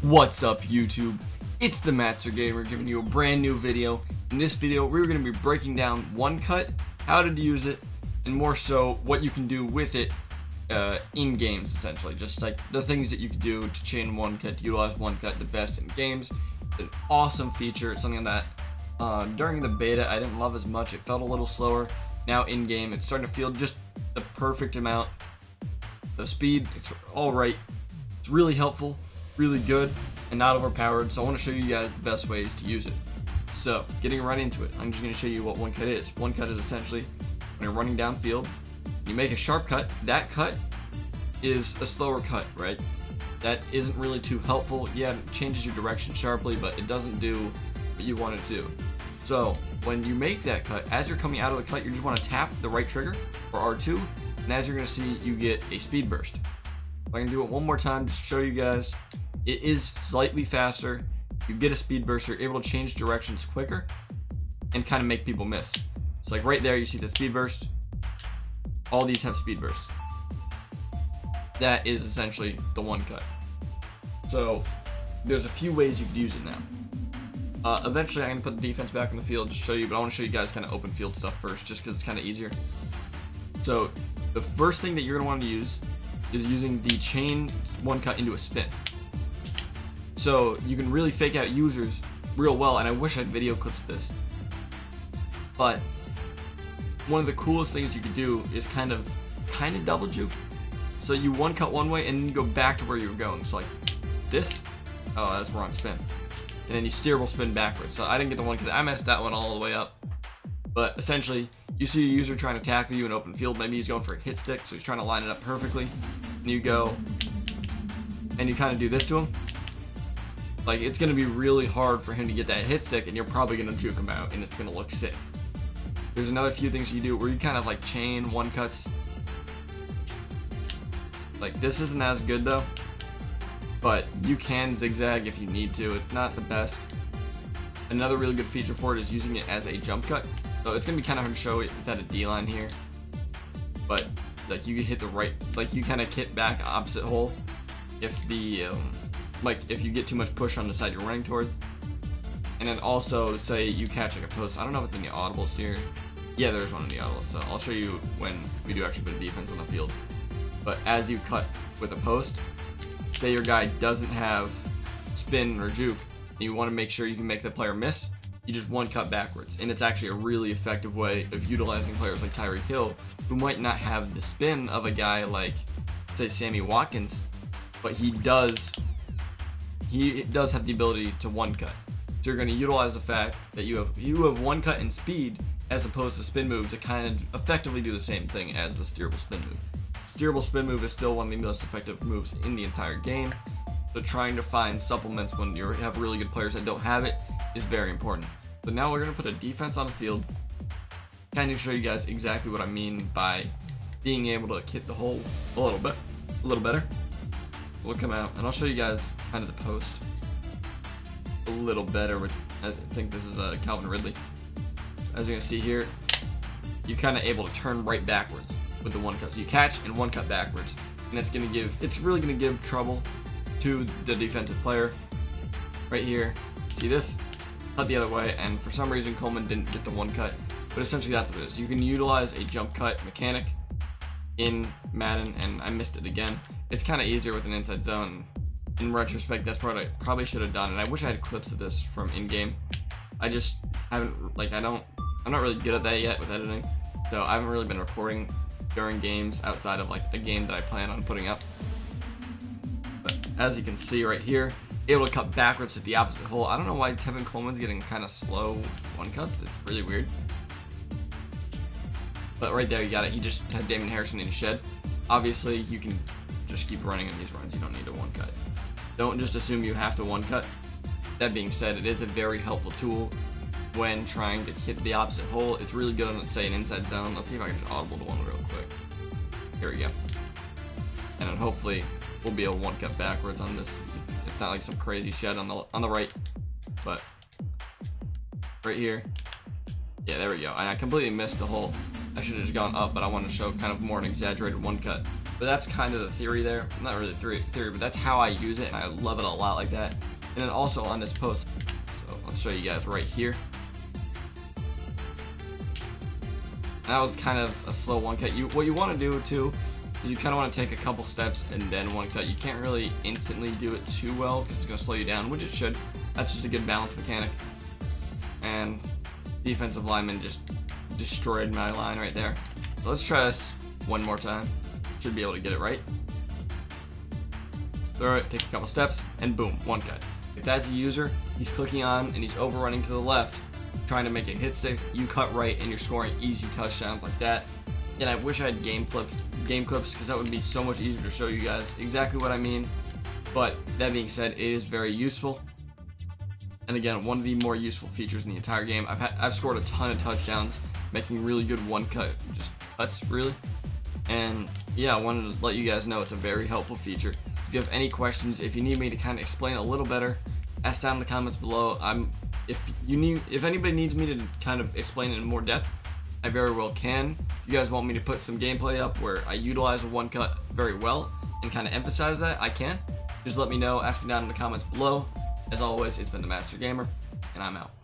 What's up, YouTube? It's the Master Gamer giving you a brand new video. In this video, we're going to be breaking down one cut, how to use it, and more so what you can do with it in games, essentially. Just like the things that you can do to chain one cut, to utilize one cut the best in games. It's an awesome feature. It's something that during the beta I didn't love as much. It felt a little slower. Now in game, it's starting to feel just the perfect amount of speed. It's all right. It's really helpful, really good, and not overpowered. So I want to show you guys the best ways to use it. So getting right into it, I'm just going to show you what one cut is. One cut is essentially when you're running downfield, you make a sharp cut. That cut is a slower cut, right? That isn't really too helpful. Yeah, it changes your direction sharply, but it doesn't do what you want it to do. So when you make that cut, as you're coming out of the cut, you just want to tap the right trigger for R2, and as you're going to see, you get a speed burst. If I can do it one more time just to show you guys, it is slightly faster. You get a speed burst, you're able to change directions quicker and kind of make people miss. So like right there, you see the speed burst. All these have speed bursts. That is essentially the one cut. So there's a few ways you could use it now. Eventually I'm going to put the defense back in the field to show you, but I want to show you guys kind of open field stuff first just because it's kind of easier. So the first thing that you're going to want to use is using the chain one cut into a spin. So you can really fake out users real well, and I wish I had video clips of this. But one of the coolest things you could do is kind of double juke. So you one cut one way and then you go back to where you were going. So like this, oh that's wrong spin. And then you steerable spin backwards. So I didn't get the one cut, I messed that one all the way up. But essentially, you see a user trying to tackle you in open field. Maybe he's going for a hit stick, so he's trying to line it up perfectly. And you go, and you kind of do this to him. Like, it's going to be really hard for him to get that hit stick, and you're probably going to juke him out, and it's going to look sick. There's another few things you do where you kind of like chain one cuts. Like, this isn't as good though, but you can zigzag if you need to. It's not the best. Another really good feature for it is using it as a jump cut. So it's going to be kind of hard to show it without a D-line here. But, like, you can hit the right, like, you kind of kit back opposite hole if the, like, if you get too much push on the side you're running towards. And then also, say you catch like a post. I don't know if it's in the audibles here. Yeah, there's one in the audibles, so I'll show you when we do actually put a defense on the field. But as you cut with a post, say your guy doesn't have spin or juke, and you want to make sure you can make the player miss, you just one cut backwards. And it's actually a really effective way of utilizing players like Tyreek Hill, who might not have the spin of a guy like, say, Sammy Watkins, but he does have the ability to one cut. So you're going to utilize the fact that you have one cut and speed as opposed to spin move to kind of effectively do the same thing as the steerable spin move. Steerable spin move is still one of the most effective moves in the entire game. So trying to find supplements when you have really good players that don't have it is very important. So now we're going to put a defense on the field, kind of show you guys exactly what I mean by being able to hit the hole a little better. We'll come out and I'll show you guys kind of the post a little better. I think this is Calvin Ridley. As you're gonna see here, you're kind of able to turn right backwards with the one cut. So you catch and one cut backwards, and it's really gonna give trouble to the defensive player. Right here, see this? Cut the other way, and for some reason Coleman didn't get the one cut, but essentially that's what it is. You can utilize a jump cut mechanic in Madden, and I missed it again. It's kind of easier with an inside zone. In retrospect, that's what I probably should have done, and I wish I had clips of this from in-game. I just haven't, like, I'm not really good at that yet with editing, so I haven't really been recording during games outside of like a game that I plan on putting up. But as you can see right here, able to cut backwards at the opposite hole. I don't know why Tevin Coleman's getting kind of slow one cuts. It's really weird. But right there, you got it. He just had Damon Harrison in his shed. Obviously, you can just keep running in these runs. You don't need a one cut. Don't just assume you have to one cut. That being said, it is a very helpful tool when trying to hit the opposite hole. It's really good on, say, an inside zone. Let's see if I can just audible to one real quick. Here we go. And then hopefully we'll be able to one cut backwards on this. It's not like some crazy shed on the right, but right here. Yeah, there we go. And I completely missed the hole. I should have just gone up, but I wanted to show kind of more an exaggerated one cut. But that's kind of the theory there. Not really theory, but that's how I use it, and I love it a lot like that. And then also on this post, so let's show you guys right here. That was kind of a slow one cut. What you want to do too is you kind of want to take a couple steps and then one cut. You can't really instantly do it too well because it's going to slow you down, which it should. That's just a good balance mechanic. And defensive lineman just destroyed my line right there. So let's try this one more time. Should be able to get it right. Throw it, take a couple steps, and boom, one cut. If that's a user, he's clicking on and he's overrunning to the left, trying to make a hit stick, you cut right and you're scoring easy touchdowns like that. And I wish I had game clips because that would be so much easier to show you guys exactly what I mean. But that being said, it is very useful. And again, one of the more useful features in the entire game. I've scored a ton of touchdowns making really good one cut, just cuts really. And yeah, I wanted to let you guys know it's a very helpful feature. If you have any questions, if you need me to kind of explain a little better, ask down in the comments below. If anybody needs me to kind of explain it in more depth, I very well can. If you guys want me to put some gameplay up where I utilize a one cut very well and kind of emphasize that, I can. Just let me know, ask me down in the comments below. As always, it's been the Master Gamer, and I'm out.